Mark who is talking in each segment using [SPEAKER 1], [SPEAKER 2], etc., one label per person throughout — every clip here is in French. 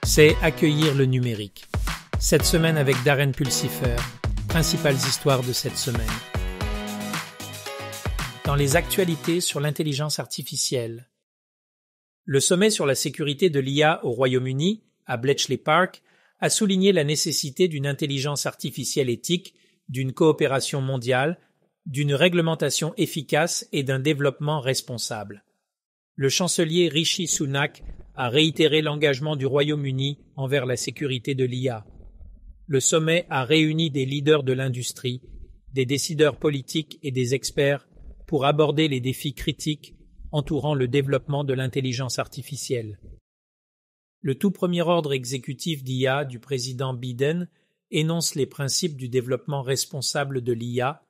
[SPEAKER 1] c'est accueillir le numérique. Cette semaine avec Darren Pulsifer, principales histoires de cette semaine. Dans les actualités sur l'intelligence artificielle. Le sommet sur la sécurité de l'IA au Royaume-Uni, à Bletchley Park, a souligné la nécessité d'une intelligence artificielle éthique, d'une coopération mondiale, d'une réglementation efficace et d'un développement responsable. Le chancelier Rishi Sunak a réitéré l'engagement du Royaume-Uni envers la sécurité de l'IA. Le sommet a réuni des leaders de l'industrie, des décideurs politiques et des experts pour aborder les défis critiques entourant le développement de l'intelligence artificielle. Le tout premier ordre exécutif d'IA du président Biden énonce les principes du développement responsable de l'IA,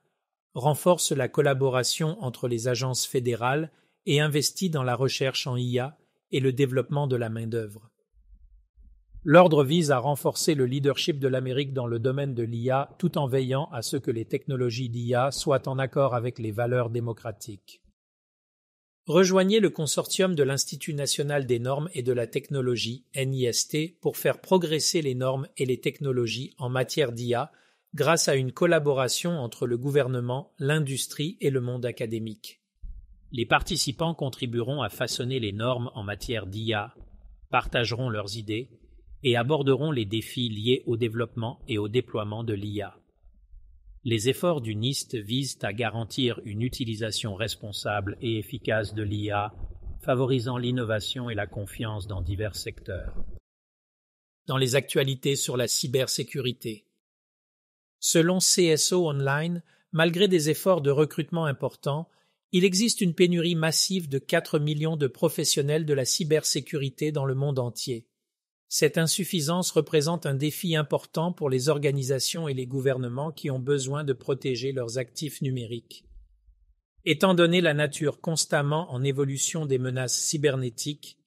[SPEAKER 1] renforce la collaboration entre les agences fédérales et investit dans la recherche en IA et le développement de la main-d'œuvre. L'ordre vise à renforcer le leadership de l'Amérique dans le domaine de l'IA tout en veillant à ce que les technologies d'IA soient en accord avec les valeurs démocratiques. Rejoignez le consortium de l'Institut national des normes et de la technologie, NIST, pour faire progresser les normes et les technologies en matière d'IA grâce à une collaboration entre le gouvernement, l'industrie et le monde académique. Les participants contribueront à façonner les normes en matière d'IA, partageront leurs idées et aborderont les défis liés au développement et au déploiement de l'IA. Les efforts du NIST visent à garantir une utilisation responsable et efficace de l'IA, favorisant l'innovation et la confiance dans divers secteurs. Dans les actualités sur la cybersécurité. Selon CSO Online, malgré des efforts de recrutement importants, il existe une pénurie massive de 4 millions de professionnels de la cybersécurité dans le monde entier. Cette insuffisance représente un défi important pour les organisations et les gouvernements qui ont besoin de protéger leurs actifs numériques. Étant donné la nature constamment en évolution des menaces cybernétiques,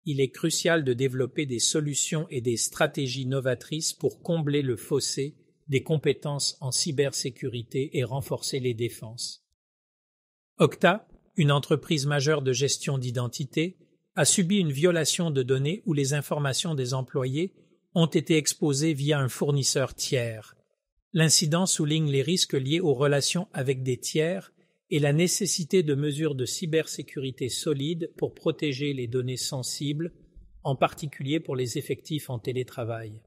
[SPEAKER 1] il est crucial de développer des solutions et des stratégies novatrices pour combler le fossé des compétences en cybersécurité et renforcer les défenses. Okta, une entreprise majeure de gestion d'identité, a subi une violation de données où les informations des employés ont été exposées via un fournisseur tiers. L'incident souligne les risques liés aux relations avec des tiers et la nécessité de mesures de cybersécurité solides pour protéger les données sensibles, en particulier pour les effectifs en télétravail.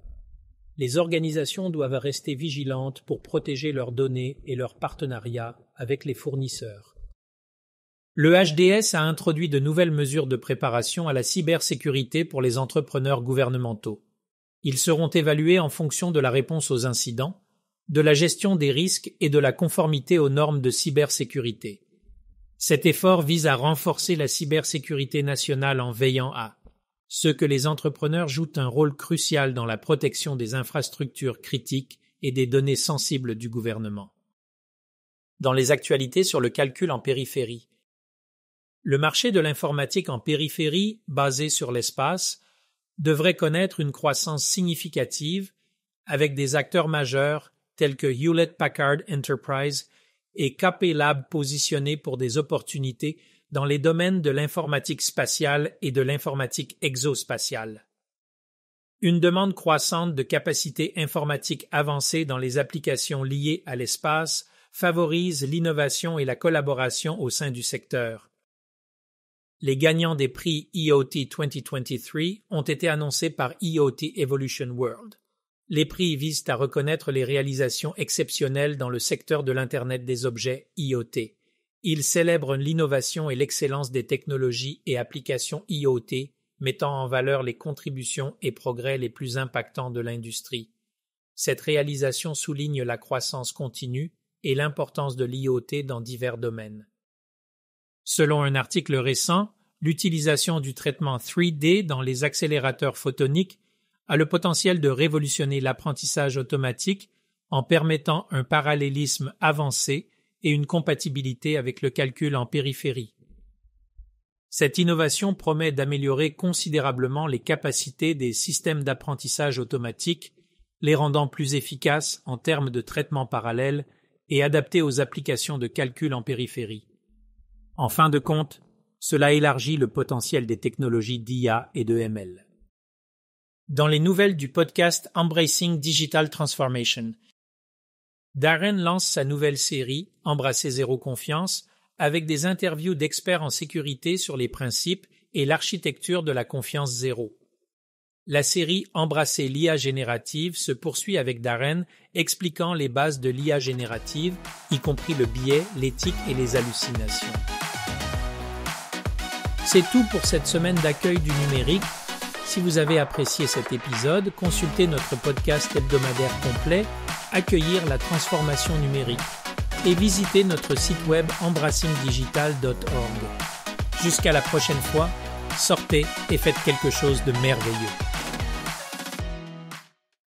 [SPEAKER 1] Les organisations doivent rester vigilantes pour protéger leurs données et leurs partenariats avec les fournisseurs. Le HDS a introduit de nouvelles mesures de préparation à la cybersécurité pour les entrepreneurs gouvernementaux. Ils seront évalués en fonction de la réponse aux incidents, de la gestion des risques et de la conformité aux normes de cybersécurité. Cet effort vise à renforcer la cybersécurité nationale en veillant à ce que les entrepreneurs jouent un rôle crucial dans la protection des infrastructures critiques et des données sensibles du gouvernement. Dans les actualités sur le calcul en périphérie. Le marché de l'informatique en périphérie, basé sur l'espace, devrait connaître une croissance significative avec des acteurs majeurs tels que Hewlett-Packard Enterprise et KP Lab positionnés pour des opportunités dans les domaines de l'informatique spatiale et de l'informatique exospatiale. Une demande croissante de capacités informatiques avancées dans les applications liées à l'espace favorise l'innovation et la collaboration au sein du secteur. Les gagnants des prix IoT 2023 ont été annoncés par IoT Evolution World. Les prix visent à reconnaître les réalisations exceptionnelles dans le secteur de l'Internet des objets IoT. Ils célèbrent l'innovation et l'excellence des technologies et applications IoT, mettant en valeur les contributions et progrès les plus impactants de l'industrie. Cette réalisation souligne la croissance continue et l'importance de l'IoT dans divers domaines. Selon un article récent, l'utilisation du traitement 3D dans les accélérateurs photoniques a le potentiel de révolutionner l'apprentissage automatique en permettant un parallélisme avancé et une compatibilité avec le calcul en périphérie. Cette innovation promet d'améliorer considérablement les capacités des systèmes d'apprentissage automatique, les rendant plus efficaces en termes de traitement parallèle et adaptés aux applications de calcul en périphérie. En fin de compte, cela élargit le potentiel des technologies d'IA et de ML. Dans les nouvelles du podcast Embracing Digital Transformation, Darren lance sa nouvelle série Embrasser zéro confiance avec des interviews d'experts en sécurité sur les principes et l'architecture de la confiance zéro. La série Embrasser l'IA générative se poursuit avec Darren expliquant les bases de l'IA générative, y compris le biais, l'éthique et les hallucinations. C'est tout pour cette semaine d'accueil du numérique. Si vous avez apprécié cet épisode, consultez notre podcast hebdomadaire complet Accueillir la transformation numérique et visitez notre site web embrassingdigital.org. Jusqu'à la prochaine fois, sortez et faites quelque chose de merveilleux.